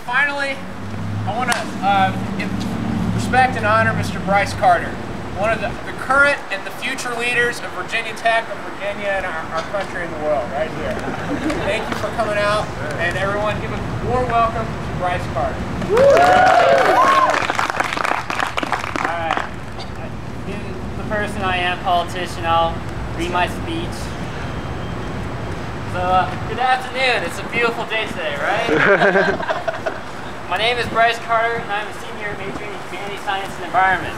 finally, I want to respect and honor Mr. Bryce Carter, one of the current and the future leaders of Virginia Tech, of Virginia, and our country and the world, right here. Thank you for coming out, and everyone give a warm welcome to Bryce Carter. Alright, being the person I am, politician, I'll read my speech. So, good afternoon. It's a beautiful day today, right? My name is Bryce Carter, and I'm a senior majoring in Community Science and Environment.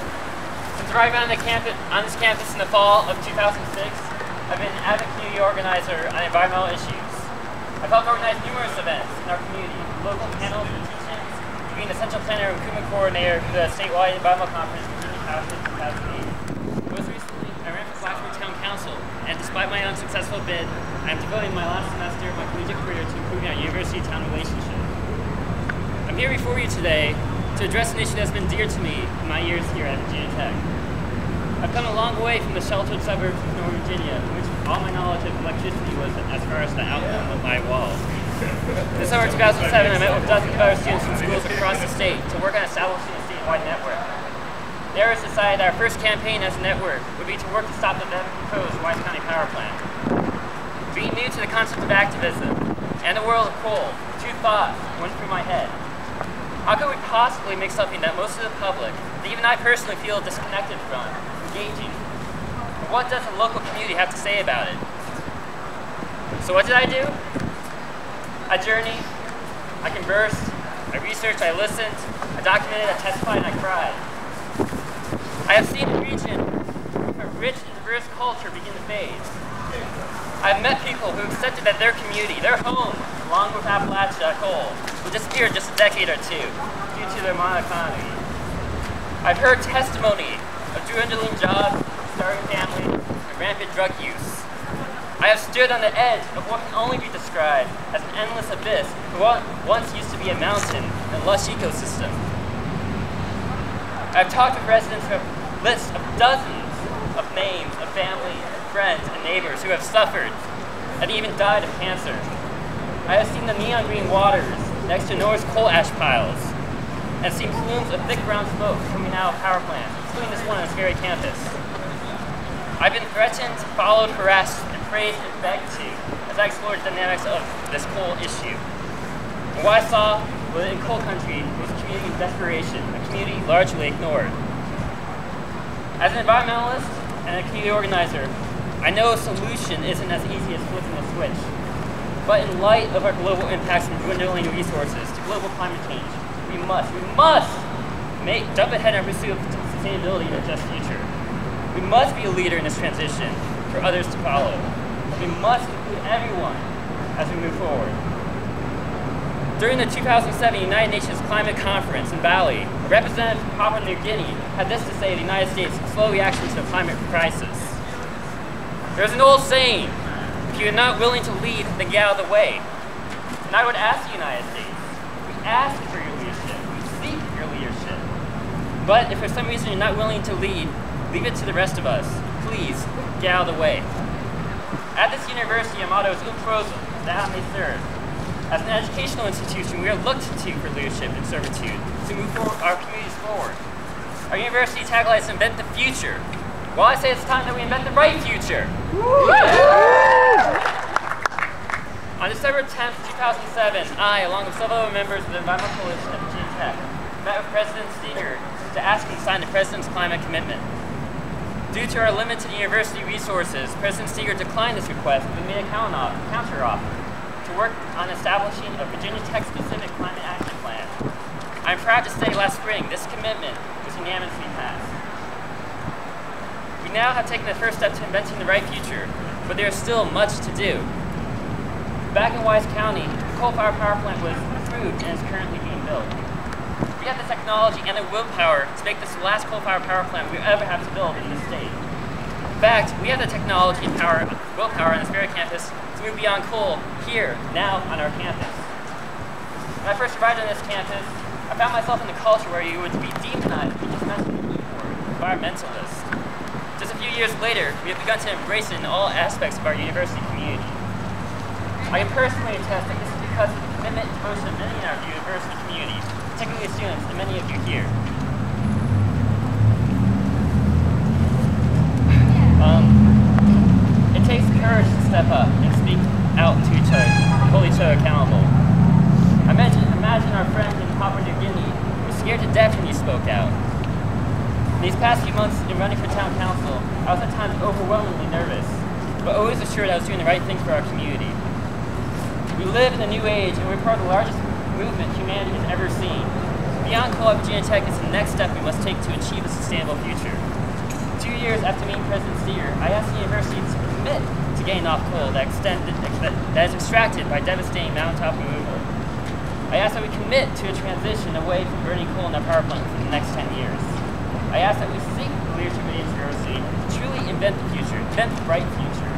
Since arriving on this campus in the fall of 2006, I've been an avid community organizer on environmental issues. I've helped organize numerous events in our community, local panels and teach-ins, to being the central planner and recruitment coordinator for the statewide environmental conference Virginia House in 2008. Most recently, I ran for Blacksburg Town Council, and despite my unsuccessful bid, I am devoting my last semester of my collegiate career to improving our university-town relationship. I'm here before you today to address an issue that's been dear to me in my years here at Virginia Tech. I've come a long way from the sheltered suburbs of Northern Virginia, in which all my knowledge of electricity was as far as the outline of my walls. This summer of 2007, I met with dozens of other students from schools across the state to work on establishing a statewide network. There was decided our first campaign as a network would be to work to stop the then proposed Wise County power plant. Being new to the concept of activism and the world of coal, two thoughts went through my head. How could we possibly make something that most of the public, and even I personally feel disconnected from, engaging? And what does the local community have to say about it? So what did I do? I journeyed, I conversed, I researched, I listened, I documented, I testified, and I cried. I have seen the region with a rich and diverse culture begin to fade. I've met people who accepted that their community, their home, along with Appalachia coal, will disappear in just a decade or two due to their monoeconomy. I've heard testimony of dwindling jobs, starving families, and rampant drug use. I have stood on the edge of what can only be described as an endless abyss for what once used to be a mountain and lush ecosystem. I've talked with residents who have lists of dozens of names of family, friends, and neighbors who have suffered and even died of cancer. I have seen the neon green waters next to North's coal ash piles and seen plumes of thick brown smoke coming out of power plants, including this one on this very campus. I've been threatened, followed, harassed, and praised and begged to as I explored the dynamics of this coal issue. And what I saw in coal country was a community in desperation, a community largely ignored. As an environmentalist and a community organizer, I know a solution isn't as easy as flipping a switch. But in light of our global impacts from dwindling resources to global climate change, we must jump ahead in our pursuit of sustainability in a just future. We must be a leader in this transition for others to follow. We must include everyone as we move forward. During the 2007 United Nations Climate Conference in Bali, a representative from Papua New Guinea had this to say of the United States' slow reaction to the climate crisis. There's an old saying, if you're not willing to lead, then get out of the way. And I would ask the United States, we ask for your leadership, we seek your leadership. But if for some reason you're not willing to lead, leave it to the rest of us. Please, get out of the way. At this university, our motto is Ut Prosa, that may serve. As an educational institution, we are looked to for leadership and servitude to move our communities forward. Our university tagline is invent the future. Well, I say it's time that we invent the right future. On December 10th, 2007, I, along with several other members of the Environmental Coalition at Virginia Tech, met with President Steger to ask him to sign the President's climate commitment. Due to our limited university resources, President Steger declined this request but made a counter-offer to work on establishing a Virginia Tech-specific climate action plan. I'm proud to say last spring, this commitment was unanimously passed. We now have taken the first step to inventing the right future, but there is still much to do. Back in Wise County, the coal-fired power plant was approved and is currently being built. We have the technology and the willpower to make this the last coal-fired power plant we ever have to build in this state. In fact, we have the technology and willpower on this very campus to move beyond coal here, now, on our campus. When I first arrived on this campus, I found myself in a culture where you would be demonized if you just mentioned the E word, environmentalist. Just a few years later, we have begun to embrace it in all aspects of our university community. I can personally attest that this is because because of the commitment and devotion of many in our university community, particularly students and many of you here. It takes courage to step up and speak out to each other, hold each other accountable. Imagine our friend in Papua New Guinea who was scared to death when he spoke out. In these past few months in running for town council, I was at times overwhelmingly nervous, but always assured I was doing the right thing for our community. We live in a new age, and we're part of the largest movement humanity has ever seen. Beyond Co-op Virginia Tech is the next step we must take to achieve a sustainable future. 2 years after meeting President Steer, I asked the university to commit to getting off coal that is extracted by devastating mountaintop removal. I asked that we commit to a transition away from burning coal in our power plant for the next 10 years. I asked that we seek the leadership of the university to truly invent the future, invent the bright future.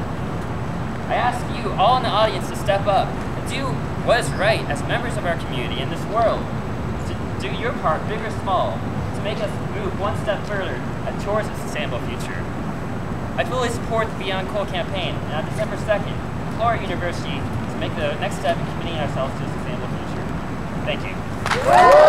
I ask you, all in the audience, to step up and do what is right as members of our community in this world. To do your part, big or small, to make us move one step further towards a sustainable future. I fully support the Beyond Coal campaign, and on December 2nd, implore our university to make the next step in committing ourselves to a sustainable future. Thank you.